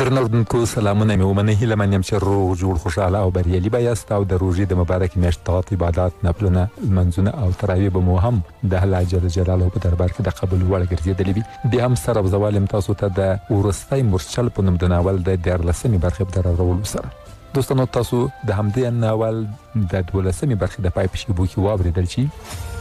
درنو اوریدونکو سلامونه مې ومنئ. هیله من یم چې روغ جوړ خوشحاله او بریالي به یاست او د روژې د مبارکې میاشتې طاعت عبادات نفلونه لمنځونه او تراویح به مو هم د الله جل جلاله په دربار کې د قبول وړ ګرځېدلې وي. بیا هم سر او زوال یم تاسو ته د وروستی مورچل په نوم د ناول د 14مې برخې په درورولو سره. دوستانو تاسو د همدې ناول د 12مې برخې د پای په شیبو کې واورېدل چې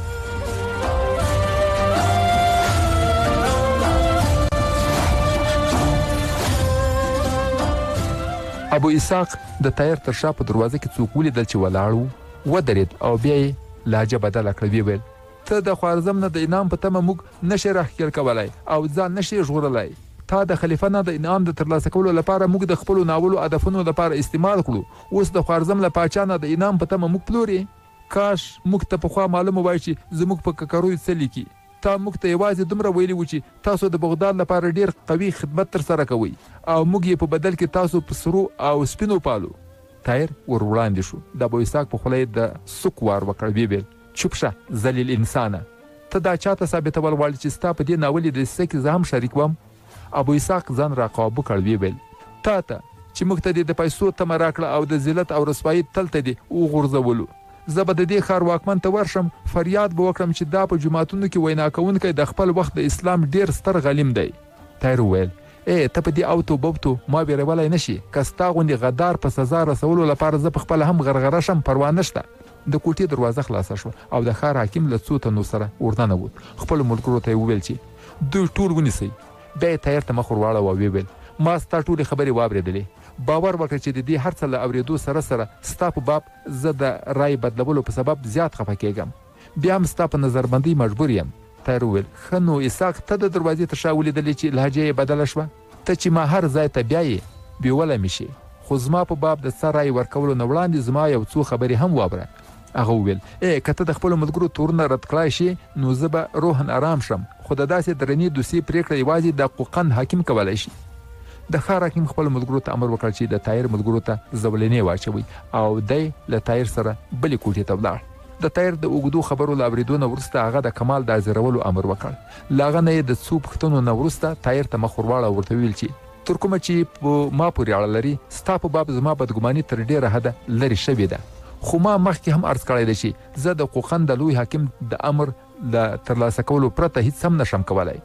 ابو اسحاق د تایر تر شا په دروازه کې څوک ولیدل چې ولاړ و، ودرېد او بیا یې لهجه بدله کړه. ویل ته د خوارزم نه د انعام په تمه موږ نشې راښکېل کولی او ځان نشې ژغورلی. تا د خلیفه نه د انعام د ترلاسه کولو لپاره موږ د خپلو ناولو هدفونو لپاره استعمال کړو، اوس د خوارزم له پاچا نه د انعام په تمه موږ پلورې. کاش موږ ته پخوا معلومه وای چې زموږ په ککروی څه لیکي. تا موږ ته یوازې دومره ویلي و چې تاسو د بغداد لپاره ډیر قوي خدمت تر سره کوئ او موږ یې په بدل کې تاسو په سرو او سپینو پالو. تایر ور وړاندې شو. د ابو اسحاق په خوله یې د سوک وار وکړ. ویل چوپ شه ذلیل انسانه، ته دا چاته ثابتول غواړې چې ستا په دې ناول د دسیسې کې زه هم شریک وم؟ ابو اسحاق ځان راقابو کړ. ویل تا ته چې موږ ته د پیسو تمه راکړه او د ذلت او رسوایي تل ته دې وغورځولو. زه به د دې ښار واکمن ته ورشم، فریاد به وکړم چې دا په جوماتونو کې وینا کوونکی د خپل وخت د اسلام ډیر ستر غلیم دی. تایر وویل ته په دې اوتو بوبتو ما بیرولی نشي. که ستا غوندې غدار په سزا رسولو لپاره زه په خپله هم غرغره شم پروا نشته. د کوټې دروازه خلاصه شوه او د ښار حاکم له څو تنو سره ورننوت. خپلو ملګرو ته یې وویل چې دوی ټول ونیسئ. بیا یې تایر ته مخ ور واړوه. ویل ما ستا ټولې خبرې واورېدلې. باور وکړه چې د دې هر څه له اورېدو سره سره ستا په باب زه د رای بدلولو په سبب زیات خفه کېږم، بیا هم ستا په نظربندۍ مجبور یم. تایر وویل ښه نو اسحاق ته د دروازې تر شا ولیدلې چې لهجه یې بدله شوه؟ ته چې ما هر ځای ته بیایې بیولی مې شي، خو زما په باب د څه رای ورکولو نه وړاندې زما یو څو خبرې هم واوره. هغه وویل که ته د خپلو ملګرو تورونه رد کړای شي نو زه به روحاً آرام شم، خو د داسې درنې دوسیې پرېکړه یوازې د قوقند حاکم کولی شي. د ښار حاکم خپل ملګرو ته امر وکړ چې د تایر ملګرو ته زولنې واچوي او دی له تایر سره بلې کوټې ته ولاړ. د تایر د اوږدو خبرو له اورېدو نه وروسته هغه د کمال د حاضرولو امر وکړ. له هغه نه یې د څو پوښتنو نه وروسته تایر ته مخ ور واړه ورته ویل چې تر کومه چې په ما پورې اړه لري ستا په باب زما بدګماني تر ډېره حده لرې شوې ده، خو ما مخکې هم عرض کړی دی چې زه د قوقند د لوی حاکم د امر د ترلاسه کولو پرته هیڅ هم نشم کولی.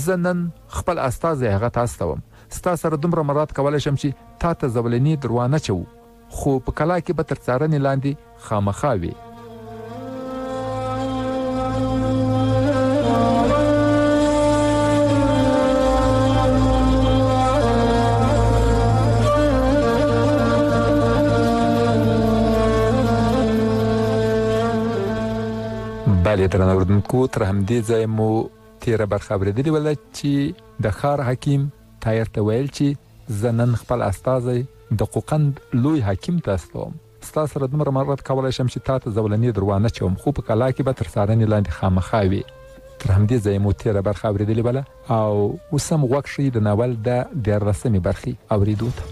زه نن خپل استازی هغه ته استوم. ستا سره دومره مراد کولی شم چې تا ته زولنې در وانه چوو، خو په کلا کې به تر څارنې لاندې خامخا وي. بلې درنو اورېدونکو تر همدې ځایه مو تېره برخه اورېدلې وله چې د ښار حکیم تایر ته ویل چې زه نن خپل استازی د قوقند لوی حاکم ته استوم. ستا سره دومره مراد کولی شم چې تا ته زولنې در وانه چوم، خو په کلا کې به تر څارنې لاندې خامخا وي. تر همدې ځایه مو تېره برخه اورېدلې بله او اوس هم غوږ ښیي د ناول د 14مې برخې اورېدو ته.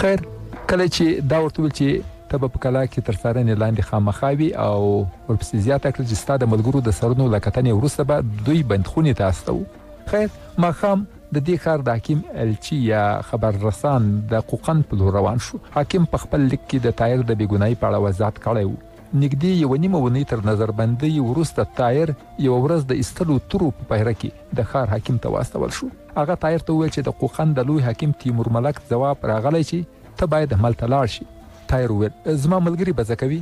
خیر کله چې دا ورته ویل چې ته به په کلا کې تر څارنې لاندې خامخا وي او ورپسې زیاته کړه چې ستا د ملګرو د سرونو له کتنې وروسته به دوی بندخونې ته استوو. خیر ماښام د دې ښار د حکیم الچي یا خبررسان د قوقند په لور روان شو. حاکم په خپل لیک کې د تایر د بېګنایي په اړه وضاحت کړی و. نږدې یوه نیمه اونۍ تر نظربندۍ وروسته تایر یوه ورځ د ایستلو تورو په پیره کې د ښار حاکم ته واستول شو. هغه تایر ته وویل چې د قوقند د لوی حاکم تیمور ملک ځواب راغلی چې ته باید هملته لاړ شي. تایر وویل زما ملګري به څه کوي؟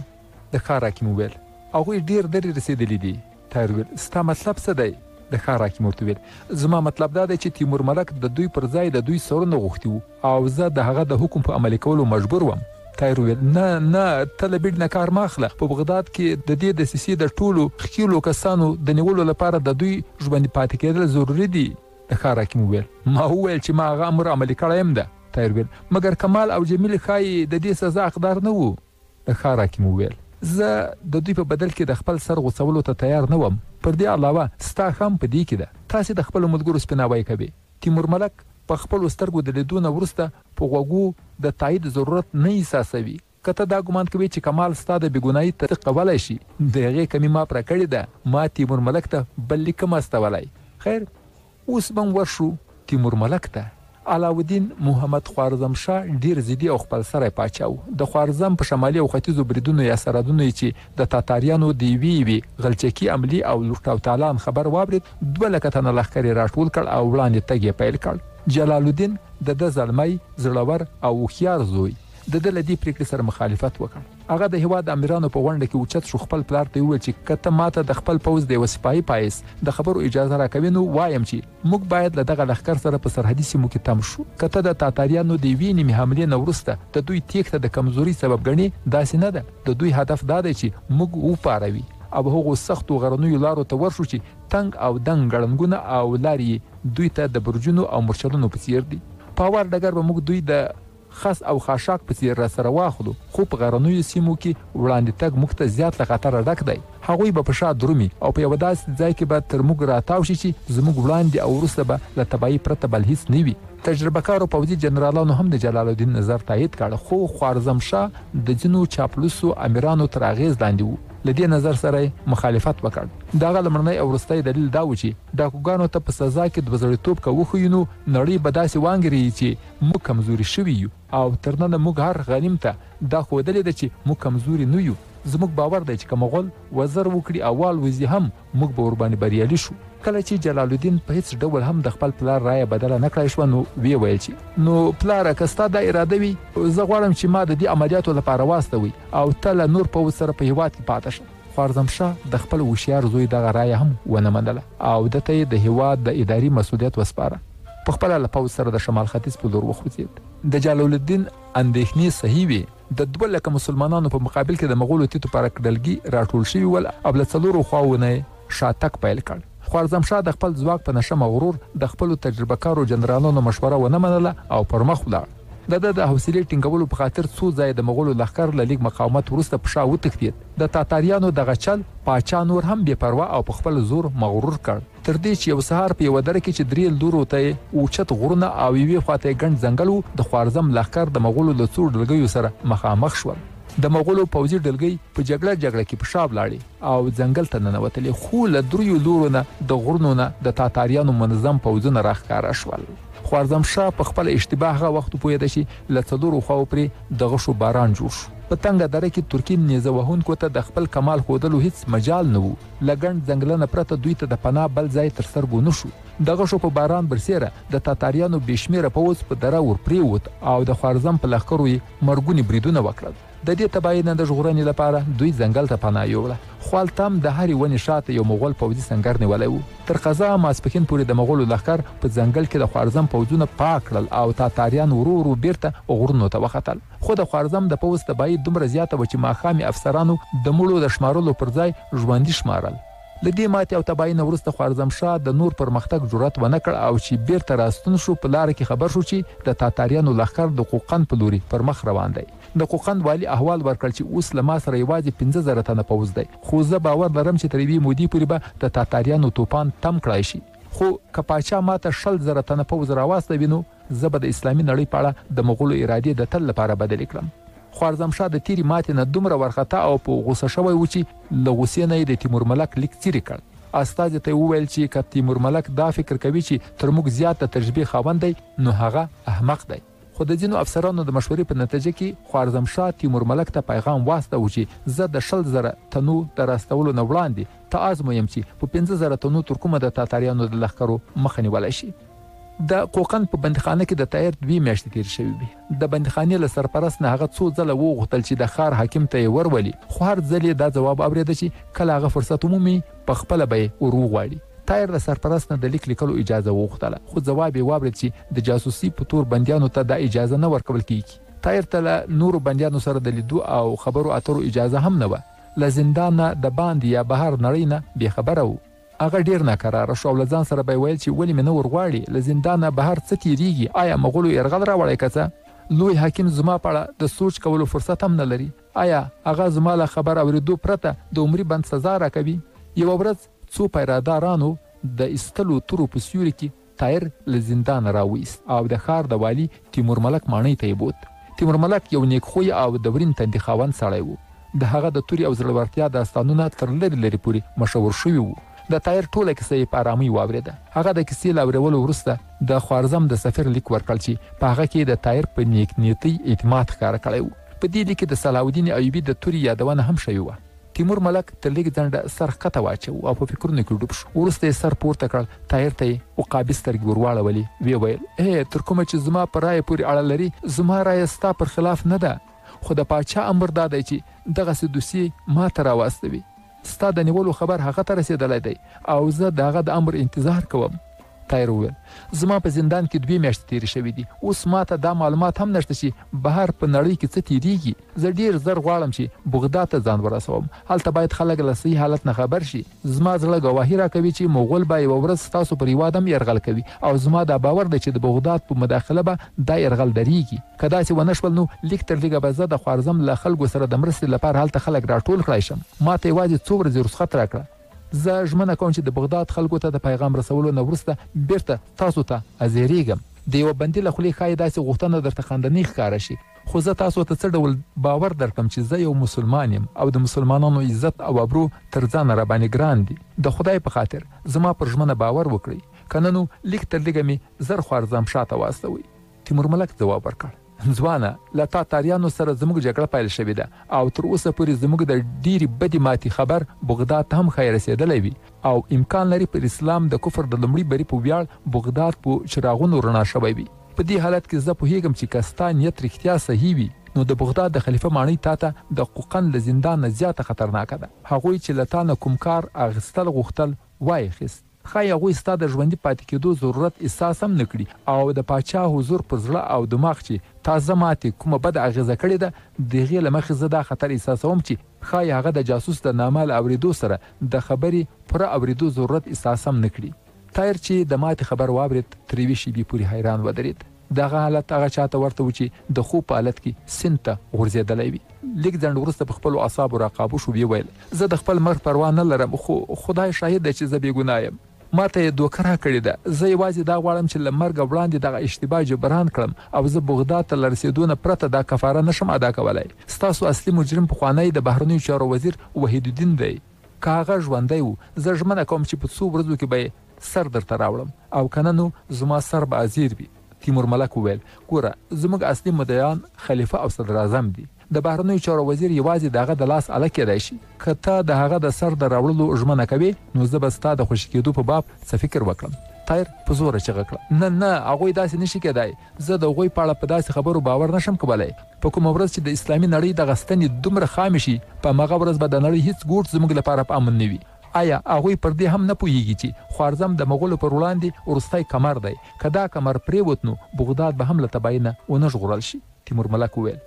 د ښار حاکم وویل هغوی ډېر لرې رسېدلي دي. تایر وویل ستا مطلب څه دی؟ د ښار حاکم ورته وویل زما مطلب دا دی چې تیمور ملک د دوی پر ځای د دوی سرونه غوښتي وو او زه د هغه د حکم په عملي کولو مجبور وم. تایر وویل نه ته له بیډ نه کار مه اخله. په بغداد کې د دې دسیسې د ټولو ښکېلو کسانو د نیولو لپاره د دوی ژوندي پاتې کېدل ضروري دي. د ښار حاکم وویل ما وویل چې ما هغه امر عملي کړی یم ده. تایر وویل مګر کمال او جمیل ښایي د دې سزا حقدار نه وو. د ښار حاکم وویل زه د دوی په بدل کې د خپل سر غوڅولو ته تیار نه وم. پر دې علاوه ستا هم په دې کې ده. تاسې د خپلو ملګرو سپیناوی کوئ. تیمور ملک په خپلو سترګو د لیدو نه وروسته په غوږو د تایید ضرورت نه احساسوي. که ته دا ګمان کوي چې کمال ستا د بېګنایي تصدیق کولی شي، د هغې کمي ما پوره کړې ده. ما تیمور ملک ته بل لیک هم استولی. خیر، اوس به هم ورشو تیمور ملک ته. علاودین محمد خوارزمشاه ډیر ضدي او خپلسری پاچا و. د خوارزم په شمالي او ختیځو بریدونو یا سرحدونو چې د تاتاریانو د یوې غلچکي عملي او لوټ او تالان خبر واورېد، 2 لکه تنه لښکر یې راټول کړ او وړاندې تګ یې پیل کړ. جلال الدین د زلمی، زړور او هوښیار زوی د ده له دې پرېکړې سره مخالفت وکړ. هغه د هېواد د امیرانو په غونډه کې اوچت شو، خپل پلار ته یې وویل چې که ته ماته د خپل پوځ د یوه سپاهي پایس د خبرو اجازه راکوي، نو وایم چې موږ باید له دغه لښکر سره په سرحدي سیمو کې تم شو. که ته د تاتاریانو د یوې نیمې حملې نه وروسته د دوی تېښته د کمزوري سبب ګڼې، داسې نه ده. د دوی هدف دا دی چې موږ وپاروي او هغو سختو غرنیو لارو ته ورشو چې تنګ او دنګ ګړنګونه او لارې دوی ته د برجونو او مرچلونو په څیر دي. په هوار ډګر به موږ دوی د خس او خاشاک په څیر راسره واخلو، خو په غرنیو سیمو کې وړاندې تګ موږ ته زیات له خطره ډک دی. هغوی به په شا درومي او په یوه داسې ځای کې به تر موږ راتاو شي چې زموږ وړاندې او وروسته به له تباهي پرته بل هیڅ نه وي. تجربه کارو پوځي جنرالانو هم د جلال الدین نظر تایید کړ، خو خوارزمشاه د ځینو چاپلوسو امیرانو تر اغېز لاندې و. له دې نظر سره مخالفت وکړ. دغه لومړنی او وروستی دلیل دا و چې ډاکوګانو ته په سزا کې د بزړیتوب که وښیو، نو نړۍ به داسې وانګري چې موږ کمزوري شوي یو، او تر ننه موږ هر غنیم ته دا ښودلې ده چې موږ کمزوري نه یو. زموږ باور دی چې که مغول وزر وکړي او والوځي هم، موږ به ورباندې بریالي شو. کله چې جلال الدین په هیڅ ډول هم د خپل پلار رایه بدله نه کړای شوه، نو ویې ویل چې نو پلاره، که ستا دا اراده وي، زه غواړم چې ما د دې عملیاتو لپاره واستوي او ته له نور پوځ سره په هېواد کې پاته شه. خوارزمشاه د خپل هوښیار زوی دغه رایه هم ونه منله او ده ته یې د هېواد د اداري مسؤلیت وسپاره. په خپله له پوځ سره د شمال ختیځ په لور وخوځېد. د جلال الدین اندېښنې صحیح وې. د 2 لکه مسلمانانو په مقابل کې د مغولو تیتو پرکډلګي راټول شوي ول او له 4 خواوو نه یې شاتګ پیل کړ. خوارزمشاه د خپل ځواک په نشه مغرور د خپلو تجربه کارو جنرالانو مشوره ونه منله او پر مخ ولاړ. د حوصلې ټینګولو په خاطر څو ځایه د مغولو لښکر له لیک مقاومت وروسته په شا وتښتېد. د تاتاریانو دغه چل پاچا نور هم بې پروا او په خپل زور مغرور کړ، تر دې چې یو سهار په یوه دره کې چې 3 لورو ته اوچت غرونه او یوې خواته یې ګڼ ځنګل و، د خوارزم لښکر د مغولو له څو ډلګیو سره مخامخ شول. د مغولو پوځي ډلګۍ په جګړه کې په شا ولاړې او ځنګل ته ننوتلې، خو له 3 لورو نه د غرونو نه د تاتاریانو منظم پوځونه راښکاره شول. خوارزمشاه په خپل اشتباه هغه وخت پوهېده چې له 4 خواو پرې د غشو باران جوړ شو. په تنګه دره کې ترکي نیزه وهونکو ته د خپل کمال ښودلو هیڅ مجال نه و. له ګڼ ځنګلنه پرته دوی ته د پناه بل ځای تر سترګو نه شو. د غشو په باران برسیره د تاتاریانو بې شمېره پوځ په دره ورپرېوت او د خوارزم په لښکرو یې مرګونې بریدونه وکړل. د دې تباهۍ نه د ژغورنې لپاره دوی ځنګل ته پناه یوړه. خو هلته هم د هرې ونې شاته یو مغول پوځي سنګر نیولی و. تر قضا ماسپښین پورې د مغولو لښکر په ځنګل کې د خوارزم پوځونه پاک کړل او تاتاریان ورو ورو بیرته غرونو ته وختل. خو د خوارزم د پوځ تباهي دومره زیاته وه چې ماښامې افسرانو د مړو د شمارلو پر ځای ژوندي شمارل. له دې ماتې او تباهۍ نه وروسته خوارزمشاه د نور پرمختګ جرأت ونه کړ او چې بیرته راستون شو، په لاره کې خبر شو چې د تاتاریانو لښکر د قوقند په لوري پر مخ روان دی. د قوقند والي احوال ورکړ چې اوس له ما سره یوازې 15,000 تنه پوځ دی، خو زه باور لرم چې تر یوې مودې پورې به د تاتاریانو توپان تم کړای شي. خو که پاچا ماته 20,000 تنه پوځ راواستوي، نو زه به د اسلامي نړۍ په اړه د مغولو ارادې د تل لپاره بدلې کړم. خوارزمشاه د تیرې ماتې نه دومره ورخطا او په غوسه شوی و چې له غوسې نه یې د تیمور ملک لیک څیرې کړ. استازي ته وویل چې که تیمور ملک دا فکر کوي چې تر موږ زیاته تجربې خاوند دی، نو هغه احمق دی. خو د ځینو افسرانو د مشورې په نتیجه کې خوارزمشاه تیمور ملک ته پیغام واستاوه چې زه د 20,000 تنو د راستولو نه وړاندې ته آزمویم چې په 15,000 تنو تر کومه د تاتاریانو د لښکرو مخه نیولی شي. د قوقند په بندخانه کې د تایر 2 میاشتې تیر شوې وي. د بندخانې له سرپرست نه هغه څو ځله وغوښتل چې د ښار حاکم ته یې ورولي، خو هر ځل یې دا ځواب اورېده چې کله هغه فرصت ومومي په خپله به یې ور وغواړي. تایر د سرپرست نه د لیک لیکلو اجازه وغوښتله، خو ځواب یې واورېد چې د جاسوسي په تور بندیانو ته دا اجازه نه ورکول کیږي. تایر ته له نورو بندیانو سره د لیدو او خبرو اترو اجازه هم نه وه. له زندانه د باندې یا بهر نړۍ نه بېخبره و. هغه ډیر ناکراره شو او له ځان سره به یې ویل چې ولې مې نه ورغواړي، له زندانه بهر څه تیریږي، آیا مغولو یرغل راوړی که څه؟ لوی حاکم زما په اړه د سوچ کولو فرصت هم نه لري. آیا هغه زما له خبر اورېدو پرته د عمري بند سزا راکوي؟ یوه ورځ څو پیرادارانو د ایستلو تورو په سیوري کې طاهر له زندانه راویست او د ښار د والي تیمور ملک ماڼۍ ته یې بوت. تیمور ملک یو نیکخوی او د ورین تندي خاوند سړی و. د هغه د تورې او زړورتیا داستانونه تر لرې لرې پورې مشهور شوي وو. د طاهر ټوله کیسه یې په ارامۍ واورېده. هغه د کیسې له اورولو وروسته د خوارزم د سفیر لیک ورکړ چې په هغه کې د طاهر په نیک نیتۍ اعتماد ښکاره کړی و. په دې لیک کې د صلاح الدین ایوبي د تورې یادونه هم شوې وه. تیمور ملک تر لیک ځنډه سر ښکته واچو او په فکرونو کې ډوب شو. وروسته یې سر پورته کړ، طاهر ته یې عقابي سترګې ورواړولې، ویې ویل تر کومه چې زما په رایه پورې اړه لري، زما رایه ستا پر خلاف نه ده، خو د پاچا امر دا دی چې دغسې دوسیې ما ته راواستوي. ستا د نیولو خبر هغه ته رسېدلی دی او زه د هغه د امر انتظار کوم. طاهر وویل زما په زندان کې 2 میاشتې تېرې شوې دي، اوس ما ته دا معلومات هم نشته چې بهر په نړۍ کې څه تېرېږي. زه ډېر زر غواړم چې بغداد ته ځان ورسوم، هلته باید خلک له صحیح حالت نه خبر شي. زما زړه ګواهي راکوي چې مغول به یوه ورځ ستاسو پر هېواد هم یرغل کوي او زما دا باور دی چې د بغداد په مداخله به دا یرغل درېږي. که داسې ونه شول نو لیک تر لیکه به زه د خوارزم له خلکو سره د مرستې لپاره هلته خلک راټول کړی شم. ما ته یوازې 2 ورځې رخصت راکړه. زه ژمنه کوم چې د بغداد خلکو ته د پیغام رسولو نه وروسته بیرته تاسو ته حاضرېږم. د یوه بندي له خولې ښایي داسې غوښتنه درته خندنۍ ښکاره شي، خو زه تاسو ته څه ډول باور درکړم چې زه یو مسلمان یم او د مسلمانانو عزت او ابرو تر ځانه راباندې ګران دي. د خدای په خاطر زما پر ژمنه باور وکړئ، که نه نو لیک تر لیکه مې زر خوارزم شاته واستوئ. تیمور ملک ځواب ورکړ ځوانه، له تاتاریانو سره زموږ جګړه پیل شوې ده او تر اوسه پورې زموږ د ډېرې بدې ماتې خبر بغداد ته هم ښایي رسېدلی وي او امکان لري پر اسلام د کفر د لومړي بري په ویاړ بغداد په چراغونو رڼا شوی وي. په دې حالت کې زه پوهېږم چې که ستا نیت رښتیا صحیح وي نو د بغداد د خلیفه ماڼۍ تا ته د قوقن له زندان نه زیاته خطرناکه ده. هغوی چې له تا نه کوم کار اخیستل غوښتل وایخیست، ښایي هغوی ستا د ژوندي پاتې کېدو ضرورت احساس هم نه کړي او د پاچا حضور پر زړه او دماغ چې تازه ماتې کومه بده اغېزه کړې ده، د هغې له مخې زه دا خطر احساسوم چې ښایي هغه د جاسوس د نامه له اورېدو سره د خبرې پوره اورېدو ضرورت احساس هم نه کړي. طاهر چې د ماتې خبر واورېد تر یوې شېبې پورې حیران ودرېد. دغه حالت هغه چاته ورته و چې د خوب په حالت کې سیند ته غورځېدلی وي. لیک ځنډ وروسته په خپلو اعصابو راقابو شو، ویې ویل زه د خپل مرګ پروا نه لرم، خو خدای شاهد دی چې زه بېګناه یم. ما ته یې دوکه راکړې ده. زه یوازې دا غواړم چې له مرګه وړاندې دغه اشتباه جبران کړم او زه بغداد ته له رسېدو نه پرته دا کفاره نشم ادا کولی. ستاسو اصلي مجرم پخوانی د بهرنیو چارو وزیر وحید الدین دی. که هغه ژوندی و زه ژمنه کوم چې په 2 ورځو کې به یې سر درته راوړم او که نه نو زما سر به ازیر وي. تیمور ملک وویل ګوره زموږ اصلي مدعیان خلیفه او صدر اعظم دي. د بهرنیو چارو وزیر یوازې د هغه د لاس اله کېدای شي. که ته د هغه د سر د راوړلو ژمنه کوې نو زه به ستا د خوشي کېدو په باب څه فکر وکړم. طاهر په زوره چغه کړه نه هغوی داسې نشي کېدای. زه د هغوی په اړه په داسې خبرو باور نشم کولی. په کومه ورځ چې د اسلامي نړۍ دغه ستنې دومره خامې شي په همغه ورځ به د نړۍ هیڅ ګوټ زموږ لپاره په امن نه وي. آیا هغوی پر دې هم نه پوهیږي چې خوارزم د مغولو پر وړاندې وروستی کمر دی؟ که دا کمر پرېوت نو بغداد به هم له تباهۍ نه ونه ژغورل شي. تیمور ملک وویل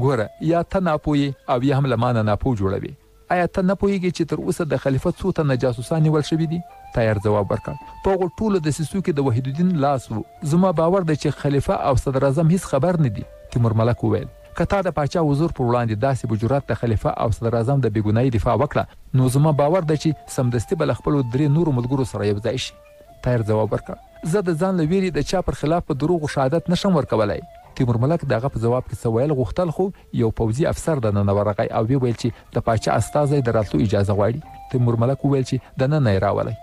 ګوره یا ته ناپوهې او یا هم له ما نه ناپوه جوړوې. آیا ته نه پوهیږې چې تر اوسه د خلیفه 2 تنه جاسوسان نیول شوي دي؟ طاهر ځواب ورکړ په هغو ټولو دسیسو کې د وحید الدین لاس و. زما باور دی چې خلیفه او صدر اعظم هیڅ خبر نه دي. تیمور ملک وویل که تا د پاچا حضور پر وړاندې داسې په جرات د خلیفه او صدر اعظم د بېګنایي دفاع وکړه نو زما باور دی چې سمدستي به له خپلو 3 نورو ملګرو سره یو ځای شي. طاهر ځواب ورکړ زه د ځان له ویرې د چا پر خلاف په دروغو شهادت نشم ورکولی. تیمور ملک د هغه په ځواب کې څه ویل غوښتل خو یو پوځي افسر دننه ورغی او ویې ویل چې د پاچا استازی د راتلو اجازه غواړي. تیمور ملک وویل چې دننه یې راولی.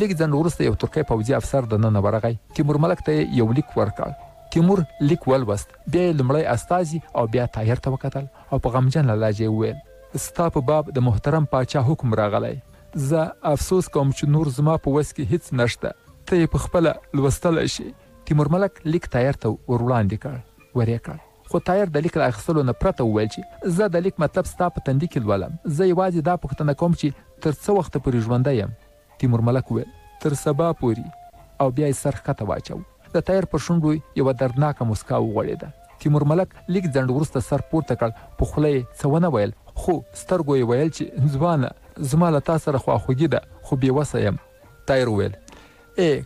لیک ځنډ وروسته یو ترکی پوځي افسر دننه ورغی. تیمور ملک ته یو لیک ورکړ. تیمور لیک ولوست، بیا یې لومړی استازي او بیا طاهر ته وکتل او په غمجنه لهجه یې وویل ستا په باب د محترم پاچا حکم راغلی. زه افسوس کوم چې نور زما په وس کې هیڅ نشته، ته یې په خپله لوستلی شي. تیمور ملک لیک طاهر ته ور وړاندې کړ، ورې کړ، خو طاهر د لیک له اخیستلو نه پرته وویل چې زه د لیک مطلب ستا په تندي کې لولم. زه یوازې دا پوښتنه کوم چې تر څه وخته پورې ژوندی یم. تیمور ملک وویل تر سبا پورې او بیا یې سر ښکته واچو. د طاهر پر شونډو یوه دردناکه مسکا وغوړېده. تیمور ملک لیک ځنډ وروسته سر پورته کړ، په خوله یې څه ونه ویل خو سترګو یې ویل چې ځوانه زما له تا سره خواخوږي ده خو بېوسه یم. طاهر وویل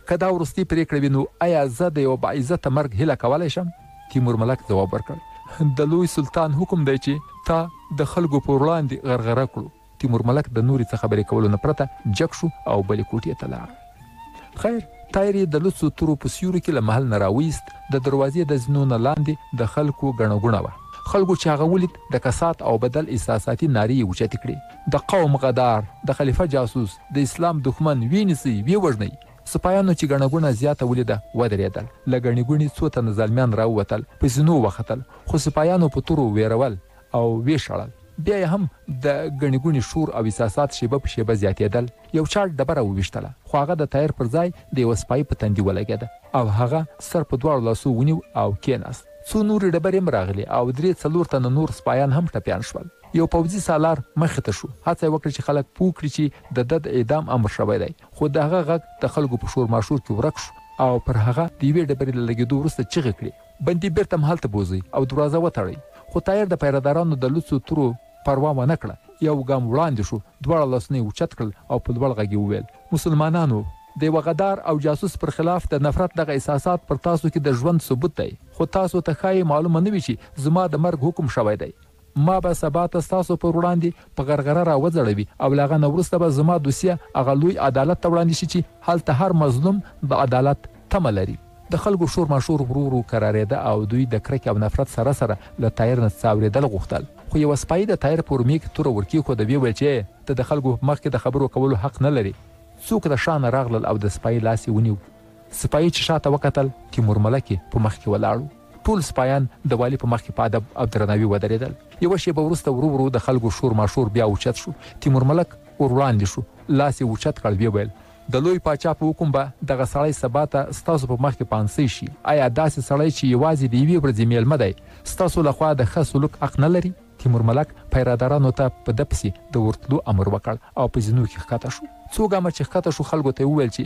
که دا وروستي پرېکړه وي نو آیا زه د یوه باعزته مرګ هیله کولی شم؟ تیمور ملک ځواب ورکړ د لوی سلطان حکم دی چې تا د خلکو پر وړاندې غرغره کړو. تیمور ملک د نورې څه خبرې کولو نه پرته جګ شو او بلې کوټې ته لاړ. خیر ټایر یې د لوڅو تورو په سیوري کې له محل نه راویست. د دروازې د زینو نه لاندې د خلکو ګڼه ګوڼه وه. خلکو چې هغه ولید د کسات او بدل احساساتي نارې یې اوچتې کړې. د قوم غدار، د خلیفه جاسوس، د اسلام دښمن، وینیسئ، ویې وژنئ. سپایانو چې ګڼه ګوڼه زیاته ولیده ودرېدل. له ګڼې ګوڼې څو تنه زلمیان راووتل، په زینو وختل، خو سپایانو په تورو ویرول او ویې بیا یې هم د ګڼې ګوڼې شور او احساسات شیبه په شیبه زیاتېدل. یو چاټ ډبره وویشتله، خو هغه د ټایر پر ځای د یوه سپایي په تندي ولګېده او هغه سر په دواړو لاسو ونیو او کېناست. څو نورې ډبرې هم راغلې او 3-4 تنه نور سپایان هم ټپیان شول. یو پوځي سالار مخې ته شو، هڅه یې وکړه چې خلک پوه کړي چې د اعدام امر شوی دی، خو د هغه غږ د خلکو په شور ماشور کې ورک شو او پر هغه د یوې ډبرې له لګېدو وروسته چغې کړې، بندي بیرته محل ته بوځئ او دروازه وتړئ. خو ټایر د پیرهدارانو د لوڅو تورو پروا ونه کړه. یو ګام وړاندې شو، دواړه لاسونه یې اوچت کړل او په لوړ غږ یې وویل: مسلمانانو، د یوه غدار او جاسوس پر خلاف د نفرت دغه احساسات پر تاسو کې د ژوند ثبوت دی، خو تاسو ته ښایي معلومه نه وي چې زما د مرګ حکم شوی دی. ما به سبا ته ستاسو پر وړاندې په غرغره راوځړوي او له هغه نه وروسته به زما دوسیه هغه لوی عدالت ته وړاندې شي چې هلته هر مظلوم د عدالت تمه لري. د خلکو شور ماشور ورو ورو کرارېده او دوی د کرکې او نفرت سره سره له ټایر نه څاورېدل غوښتل. خو یوه سپایي د ټایر په ورمې کې توره ورکېښوده، ویې ویل چې ته د خلکو په مخ کې د خبرو کولو حق نه لري. څوک د شا نه راغلل او د سپایي لاس یې ونیو. سپایي چې شاته وکتل، تیمور ملک په مخ کې ولاړ و. ټول سپایان د والي په مخ کې په ادب او درناوي ودرېدل. یوه شېبه وروسته ورو ورو د خلکو شور ماشور بیا اوچت شو. تیمور ملک ور وړاندې شو، لاس یې اوچت کړ، ویې ویل: د لوی پاچا په حکم به دغه سړی سبا ته ستاسو په مخ کې پانسۍ شي. آیا داسې سړی چې یوازې د یوې ورځې میلمه دی ستاسو لخوا د ښه سلوک حق نه لري؟ تیمور ملک پیرهدارانو ته په ده پسې د ورتلو امر وکړ او په زینو کې ښکته شو. څو ګامه چې ښکته شو، خلکو ته یې وویل چې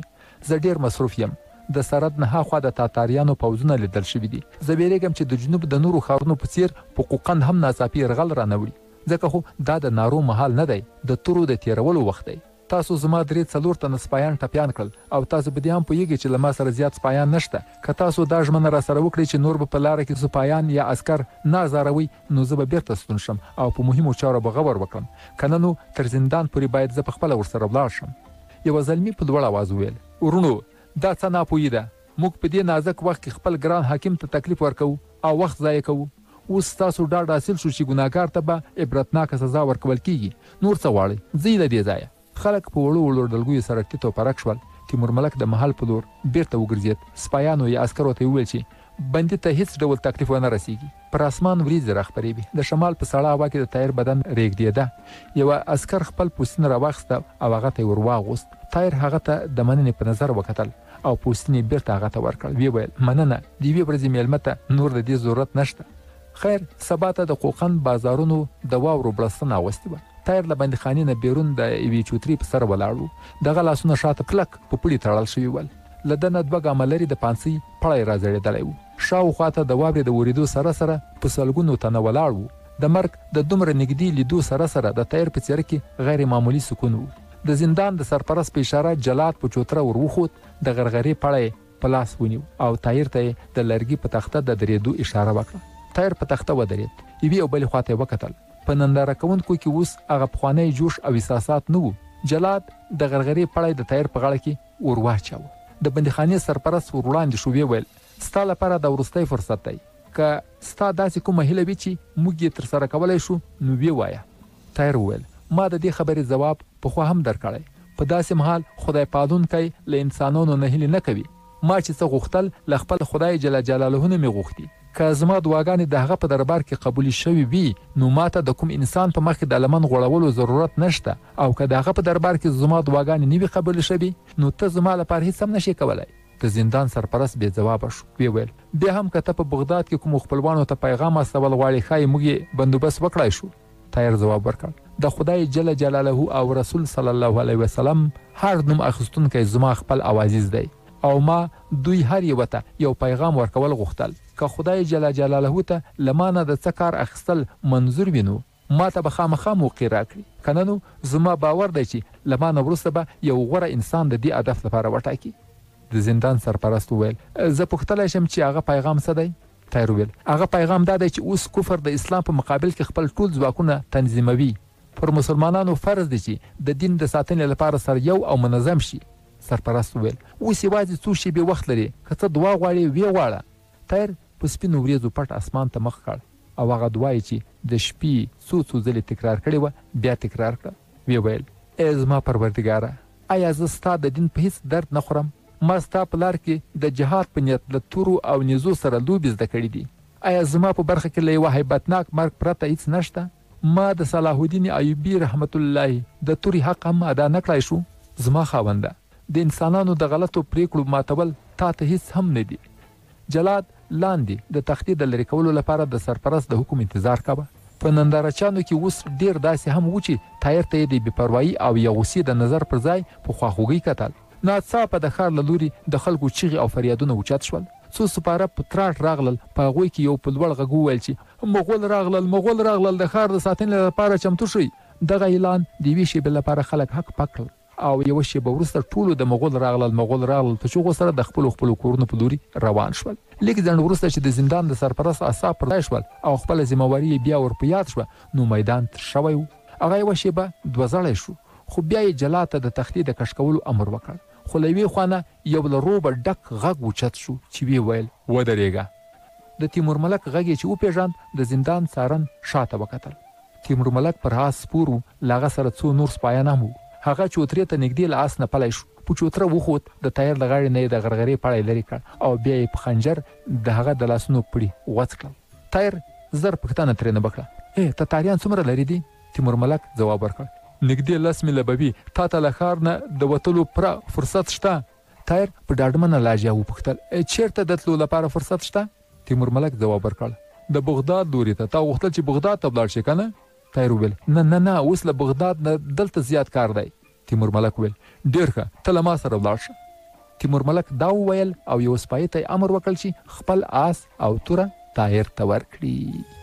زه ډېر مصروف یم، د سرحد نه هاخوا د تاتاریانو پوځونه لیدل شوي دي. زه بیریږم چې د جنوب د نورو ښارونو په څیر په قوقند هم ناڅاپي یرغل رانه وړي، ځکه خو دا د نارو مهال نه دی، د تورو د تېرولو وخت دی. تاسو زما 3-4 تنه سپایان ټپیان کړل او تاسو به دې هم پوهیږئ چې له ما سره زیات سپایان نشته. که تاسو دا ژمنه راسره وکړئ چې نور به په لاره کې سپایان یا عسکر نه ازاروئ، نو زه به بیرته ستون شم او په مهمو چارو به غور وکړم، که نه نو تر زندان پورې باید زه پخپله ورسره ولاړ شم. یوه زلمي په لوړ آواز وویل: ورونو، دا څه ناپوهي ده، موږ په دې نازک وخت کې خپل ګران حاکم ته تکلیف ورکوو او وخت ضایع کوو. اوس ستاسو ډاډ حاصل شو چې ګناهګار ته به عبرتناکه سزا ورکول کیږي. نور څه غواړئ؟ ځئ له دې ځایه. خلک په وړو وړو ډلګیو سره ټیټ او پرک شول. تیمور ملک د محل په لور بیرته وګرځېد. سپایانو یا عسکرو ته یې وویل چې بندي ته هیڅ ډول تکلیف ونه رسیږي. پر اسمان وریځې راخپرېږي. د شمال په سړه هوا کې د ټایر بدن ریږدېده. یوه عسکر خپل پوستین راواخیسته او هغه ته یې ور واغوست. ټایر هغه ته د مننې په نظر وکتل او پوستین یې بیرته هغه ته ورکړ. ویې ویل: مننه، د یوې ورځې میلمه ته نور د دې ضرورت نشته. خیر، سبا ته د قوقند بازارونو د واورو بړستنه اغوستې وه. ټایر له بندیخانې نه بیرون د یوې چوترې په سر ولاړ و. دغه لاسونه شاته کلک په پړي تړل شوي ول. له ده نه 2 ګامه لرې د پانسۍ پړی راځړېدلی و. شاوخوا ته د واورې د ورېدو سره سره په سلګونو تنه ولاړ و. د مرګ د دومره نږدې لیدو سره سره د ټایر په څېره کې غیر معمولي سکون و. د زندان د سرپرست په اشاره جلاد په چوتره ور وخوت، د غرغرې پړی په لاس ونیو او ټایر ته یې د لرګي په تخته د درېدو اشاره وکړه. ټایر په تخته ودرېد. یوې او بلې خواته یې وکتل. په ننداره کوونکو کې اوس هغه پخوانی جوش او احساسات نه وو. جلاد د غرغرې پړی د ټایر په غاړه کې ور واچاوه. د بندیخانې سرپرست ور وړاندې شو. ویې ویل: ستا لپاره دا وروستی فرصت دی، که ستا داسې کومه هیله وي چې موږ یې ترسره کولی شو نو ویې وایه. ټایر وویل: ما د دې خبرې ځواب پخوا هم درکړی. په داسې مهال خدای پالونکی له انسانانو نه هیلې نه کوي. ما چې څه غوښتل له خپل خدای جل جلاله نه مې غوښتي. که زما دعاګانې د هغه په دربار کې قبولې شوي وي، نو ماته د کوم انسان په مخ کې د لمن غوړولو ضرورت نشته، او که د هغه په دربار کې زما دعاګانې نه وي قبولې شوي، نو ته زما لپاره هیڅ هم نشي کولی. د زندان سرپرست بې ځوابه شو. ویې ویل: بیا هم که ته په بغداد کې کومو خپلوانو ته پیغام استول غواړې، ښایي موږ یې بندوبست وکړای شو. ټایر ځواب ورکړ: د خدای جل جلاله او رسول صلی الله علیه وسلم هر نوم اخیستونکی زما خپل اوازیز دی، او ما دوی هر یوه ته یو پیغام ورکول غوښتل. که خدای جل جلاله ته له ما نه د څه کار اخیستل منظور وي، نو ما ته به خامخا موقع راکړي، که نه نو زما باور دی چې له ما نه وروسته به یو غوره انسان د دې هدف لپاره وټاکي. د زندان سرپرست وویل: زه پوښتلی شم چې هغه پیغام څه دی؟ ټایر وویل: هغه پیغام دا دی چې اوس کفر د اسلام په مقابل کې خپل ټول ځواکونه تنظیموي. پر مسلمانانو فرض دی چې د دین د ساتنې لپاره سره یو او منظم شي. سرپرست وویل اوس یوازې څو شېبې وخت لري که څه دعا غواړې ویې غواړه. طاهر په سپینو وریځو پټ اسمان ته مخ کړ او هغه دعا چې د شپې څو ځلې تکرار کړې وه بیا تکرار کړه. ویې ویل ای زما پروردګاره آیا زه ستا د دین په هیڅ درد نه خورم؟ ما ستا په لار کې د جهاد په نیت له تورو او نیزو سره لوبې زده کړي دي. آیا زما په برخه کې له یوه هیبتناک مرګ پرته هیڅ نشته؟ ما د صلاح الدین ایوبي رحمت الله د تورې حق هم ادا نه کړی شو. زما خاونده د انسانانو د غلطو پریکړو ماتول تا ته هیڅ هم نه دي. جلاد لاندې د تختې د لرې کولو لپاره د سرپرست د حکم انتظار کوه. په نندارچیانو کې اوس ډیر داسې هم و چې طاهر ته یې د بېپروایي او یا غوسې د نظر پر ځای په خواخوږۍ کتل. ناڅاپه د ښار له لوري د خلکو چیغې او فریادونه اوچت شول. څو سپاره په تراټ راغلل. په هغوی کې یو په لوړ غږ وویل چې مغول راغلل د ښار د ساتنې لپاره چمتو شئ. دغه اعلان د یوې شېبې لپاره خلک حق پک کړل او یوه شېبه وروسته ټولو د مغول راغلل په چغو سره د خپلو کورونو په لوري روان شول. لږ ځنډ وروسته چې د زندان د سرپرست اعصاب پر ځای شول او خپله ذمهواري بیا ور په یاد شوه نو میدان تر شوی و. هغه یوه شېبه دوه شو خو بیا یې جلاد ته د تختې د کش کولو امر وکړ. خو له یوې خوا نه یو له روبه ډک غږ اوچت شو چې ویې ویل ودرېږه. د تیمور ملک غږ یې چې وپېژاند د زندان څارن شاته وکتل. تیمور ملک پر آس سپور و. له هغه سره څو نور سپایان هم وو. هغه چوترې ته نږدې له آس نه پلی شو. په چوتره وخوت. د طاهر د غاړې نه یې د غرغرې پړی لرې کړ او بیا یې په خنجر د هغه د لاسونو پړي غوڅ کړل. طاهر زر پوښتنه ترېنه وکړه تتاریان څومره لرې دي؟ تیمور ملک ځواب ورکړ نږدې 10 میله به وي. تا ته له ښار نه د وتلو پوره فرصت شته؟ طاهر په ډاډمنه لهجه وپوښتل چېرته د تلو لپاره فرصت شته؟ تیمور ملک ځواب ورکړ د بغداد لوري ته. تا غوښتل چې بغداد ته ولاړ شې که نه؟ طاهر وویل نه اوس له بغداد نه دلته زیات کار دی. تیمور ملک وویل ډېر ښه ته له ما سره ولاړ شه. تیمور ملک دا وویل او یو سپایي ته یې امر وکړ چې خپل آس او توره طاهر ته ورکړي.